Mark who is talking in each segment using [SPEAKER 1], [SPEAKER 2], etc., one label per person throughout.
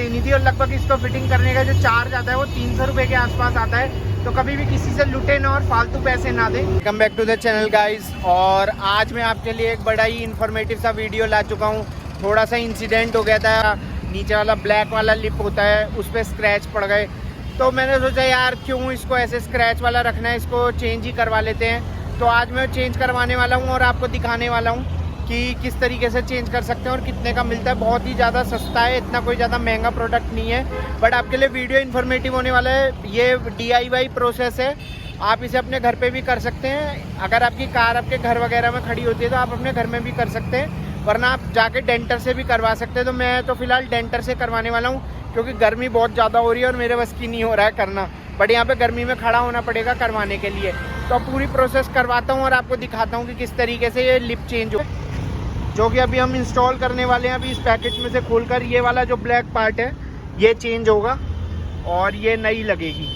[SPEAKER 1] लेनी थी और लगभग इसको फिटिंग करने का जो चार्ज आता है वो 300 रुपये के आसपास आता है। तो कभी भी किसी से लुटे ना और फालतू पैसे ना दें। Welcome back to the channel guys, और आज मैं आपके लिए एक बड़ा ही इन्फॉर्मेटिव सा वीडियो ला चुका हूँ। थोड़ा सा इंसिडेंट हो गया था, नीचे वाला ब्लैक वाला लिप होता है उस पर स्क्रैच पड़ गए। तो मैंने सोचा यार क्यों इसको ऐसे स्क्रैच वाला रखना है, इसको चेंज ही करवा लेते हैं। तो आज मैं चेंज करवाने वाला हूँ और आपको दिखाने वाला हूँ कि किस तरीके से चेंज कर सकते हैं और कितने का मिलता है। बहुत ही ज़्यादा सस्ता है, इतना कोई ज़्यादा महंगा प्रोडक्ट नहीं है, बट आपके लिए वीडियो इन्फॉर्मेटिव होने वाला है। ये DIY प्रोसेस है, आप इसे अपने घर पे भी कर सकते हैं। अगर आपकी कार आपके घर वगैरह में खड़ी होती है तो आप अपने घर में भी कर सकते हैं, वरना आप जाके डेंटर से भी करवा सकते हैं। तो मैं तो फिलहाल डेंटर से करवाने वाला हूँ क्योंकि गर्मी बहुत ज़्यादा हो रही है और मेरे बस की नहीं हो रहा है करना, बट यहाँ पे गर्मी में खड़ा होना पड़ेगा करवाने के लिए। तो पूरी प्रोसेस करवाता हूँ और आपको दिखाता हूँ कि किस तरीके से ये लिप चेंज हो, जो कि अभी हम इंस्टॉल करने वाले हैं। अभी इस पैकेज में से खोलकर ये वाला जो ब्लैक पार्ट है ये चेंज होगा और ये नई लगेगी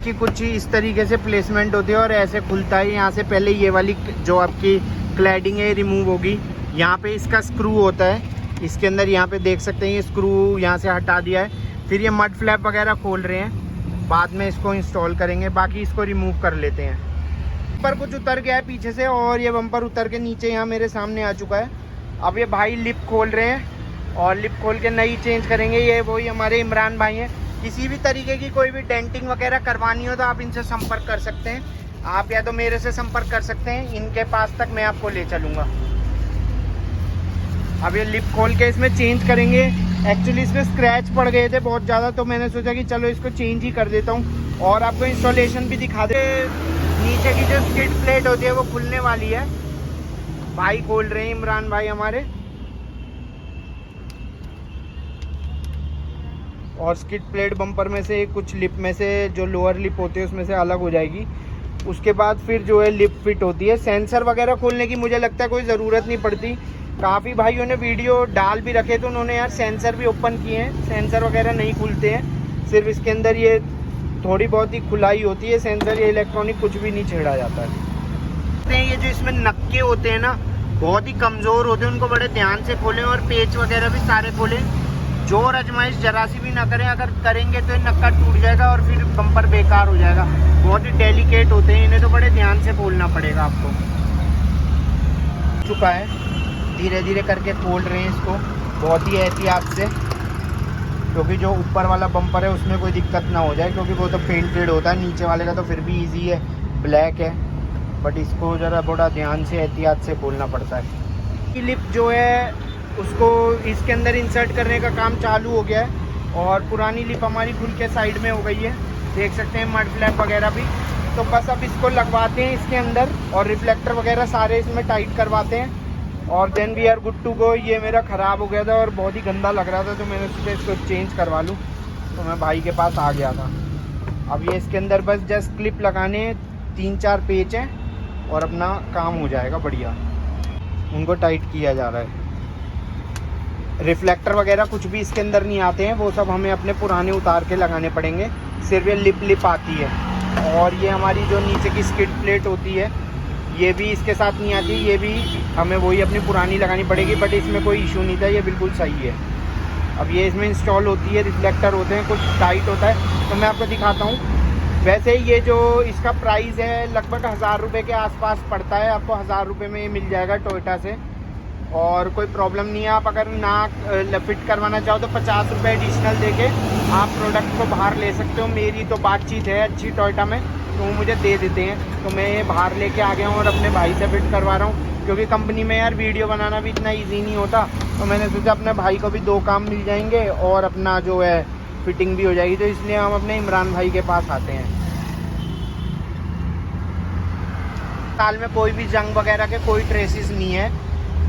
[SPEAKER 1] कि कुछ ही इस तरीके से प्लेसमेंट होती है और ऐसे खुलता है। यहाँ से पहले ये वाली जो आपकी क्लैडिंग है रिमूव होगी। यहाँ पे इसका स्क्रू होता है, इसके अंदर यहाँ पे देख सकते हैं ये स्क्रू यहाँ से हटा दिया है। फिर ये मड फ्लैप वगैरह खोल रहे हैं, बाद में इसको इंस्टॉल करेंगे। बाकी इसको रिमूव कर लेते हैं। बम्पर कुछ उतर गया है पीछे से और ये बम्पर उतर के नीचे यहाँ मेरे सामने आ चुका है। अब ये भाई लिप खोल रहे हैं और लिप खोल के नई चेंज करेंगे। ये वही हमारे इमरान भाई हैं। किसी भी तरीके की कोई भी डेंटिंग वगैरह करवानी हो तो आप इनसे संपर्क कर सकते हैं। आप या तो मेरे से संपर्क कर सकते हैं, इनके पास तक मैं आपको ले चलूँगा। अब ये लिप खोल के इसमें चेंज करेंगे। एक्चुअली इसमें स्क्रैच पड़ गए थे बहुत ज़्यादा, तो मैंने सोचा कि चलो इसको चेंज ही कर देता हूँ और आपको इंस्टॉलेशन भी दिखा दे। नीचे की जो स्किड प्लेट होती है वो खुलने वाली है, भाई खोल रहे हैं इमरान भाई हमारे। और स्किड प्लेट बम्पर में से कुछ लिप में से जो लोअर लिप होती है उसमें से अलग हो जाएगी। उसके बाद फिर जो है लिप फिट होती है। सेंसर वगैरह खोलने की मुझे लगता है कोई ज़रूरत नहीं पड़ती। काफ़ी भाइयों ने वीडियो डाल भी रखे तो उन्होंने यार सेंसर भी ओपन किए हैं, सेंसर वगैरह नहीं खुलते हैं, सिर्फ इसके अंदर ये थोड़ी बहुत ही खुलाई होती है। सेंसर या इलेक्ट्रॉनिक कुछ भी नहीं छेड़ा जाता है। ये जो इसमें नक्के होते हैं ना बहुत ही कमज़ोर होते हैं, उनको बड़े ध्यान से खोलें और पेच वगैरह भी सारे खोलें। जोर आजमाइश जरा सी भी ना करें, अगर करेंगे तो ये नक्का टूट जाएगा और फिर बम्पर बेकार हो जाएगा। बहुत ही डेलिकेट होते हैं, इन्हें तो बड़े ध्यान से खोलना पड़ेगा आपको। चुका है, धीरे धीरे करके खोल रहे हैं इसको बहुत ही एहतियात से, क्योंकि जो ऊपर वाला बम्पर है उसमें कोई दिक्कत ना हो जाए, क्योंकि वो तो पेंटेड होता है। नीचे वाले का तो फिर भी इजी है, ब्लैक है, बट इसको ज़रा बड़ा ध्यान से एहतियात से खोलना पड़ता है। ये लिप जो है उसको इसके अंदर इंसर्ट करने का काम चालू हो गया है और पुरानी लिप हमारी खुल के साइड में हो गई है, देख सकते हैं मड फ्लैप वगैरह भी। तो बस अब इसको लगवाते हैं इसके अंदर और रिफ्लेक्टर वगैरह सारे इसमें टाइट करवाते हैं और then we are good to go. ये मेरा ख़राब हो गया था और बहुत ही गंदा लग रहा था, तो मैंने सोचा इसको चेंज करवा लूँ, तो मैं भाई के पास आ गया था। अब ये इसके अंदर बस जस्ट क्लिप लगाने, 3-4 पेच हैं और अपना काम हो जाएगा बढ़िया। उनको टाइट किया जा रहा है। रिफ्लेक्टर वगैरह कुछ भी इसके अंदर नहीं आते हैं, वो सब हमें अपने पुराने उतार के लगाने पड़ेंगे। सिर्फ ये लिप आती है और ये हमारी जो नीचे की स्किड प्लेट होती है ये भी इसके साथ नहीं आती, ये भी हमें वही अपनी पुरानी लगानी पड़ेगी। बट इसमें कोई इशू नहीं था, ये बिल्कुल सही है। अब ये इसमें इंस्टॉल होती है, रिफ्लेक्टर होते हैं, कुछ टाइट होता है, तो मैं आपको दिखाता हूँ। वैसे ये जो इसका प्राइस है लगभग 1000 रुपये के आसपास पड़ता है। आपको 1000 रुपये में ये मिल जाएगा टोयोटा से और कोई प्रॉब्लम नहीं है। आप अगर ना फिट करवाना चाहो तो 50 रुपये एडिशनल देके आप प्रोडक्ट को बाहर ले सकते हो। मेरी तो बातचीत है अच्छी टोयोटा में, तो वो मुझे दे देते हैं, तो मैं ये बाहर लेके आ गया हूँ और अपने भाई से फिट करवा रहा हूँ, क्योंकि कंपनी में यार वीडियो बनाना भी इतना इजी नहीं होता। तो मैंने सोचा अपने भाई को भी 2 काम मिल जाएंगे और अपना जो है फिटिंग भी हो जाएगी, तो इसलिए हम अपने इमरान भाई के पास आते हैं। साल में कोई भी जंग वगैरह के कोई ट्रेसेस नहीं है,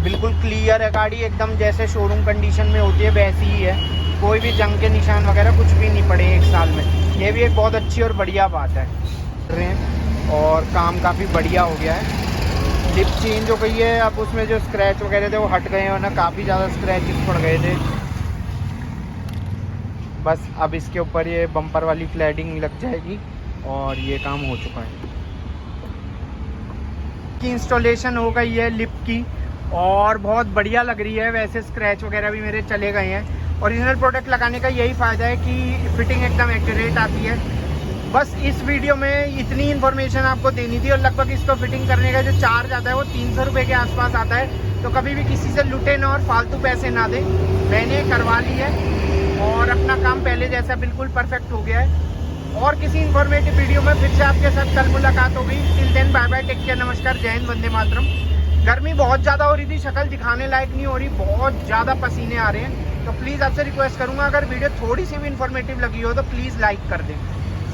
[SPEAKER 1] बिल्कुल क्लियर है गाड़ी, एकदम जैसे शोरूम कंडीशन में होती है वैसी ही है। कोई भी जंग के निशान वगैरह कुछ भी नहीं पड़े 1 साल में। ये भी एक बहुत अच्छी और बढ़िया बात है। और काम काफ़ी बढ़िया हो गया है। लिप चेंज हो गई है, अब उसमें जो स्क्रैच वगैरह थे वो हट गए हैं, वरना काफ़ी ज़्यादा स्क्रैचेस पड़ गए थे। बस अब इसके ऊपर ये बम्पर वाली क्लैडिंग लग जाएगी और ये काम हो चुका है। की इंस्टॉलेशन हो गई है लिप की और बहुत बढ़िया लग रही है। वैसे स्क्रैच वगैरह भी मेरे चले गए हैं ओरिजिनल प्रोडक्ट लगाने का यही फ़ायदा है कि फिटिंग एकदम एक्यूरेट आती है। बस इस वीडियो में इतनी इन्फॉर्मेशन आपको देनी थी और लगभग इसको फिटिंग करने का जो चार्ज आता है वो 300 रुपये के आसपास आता है। तो कभी भी किसी से लुटे ना और फालतू पैसे ना दें। मैंने करवा ली है और अपना काम पहले जैसा बिल्कुल परफेक्ट हो गया है। और किसी इन्फॉर्मेटिव वीडियो में फिर से आपके साथ कल मुलाकात होगी। Till then bye bye, take care, नमस्कार, जय हिंद, वंदे मातरम। गर्मी बहुत ज़्यादा हो रही थी, शक्ल दिखाने लायक नहीं हो रही, बहुत ज़्यादा पसीने आ रहे हैं। तो प्लीज़ आपसे रिक्वेस्ट करूँगा, अगर वीडियो थोड़ी सी भी इन्फॉर्मेटिव लगी हो तो प्लीज़ लाइक कर दें।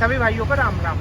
[SPEAKER 1] सभी भाइयों को राम राम।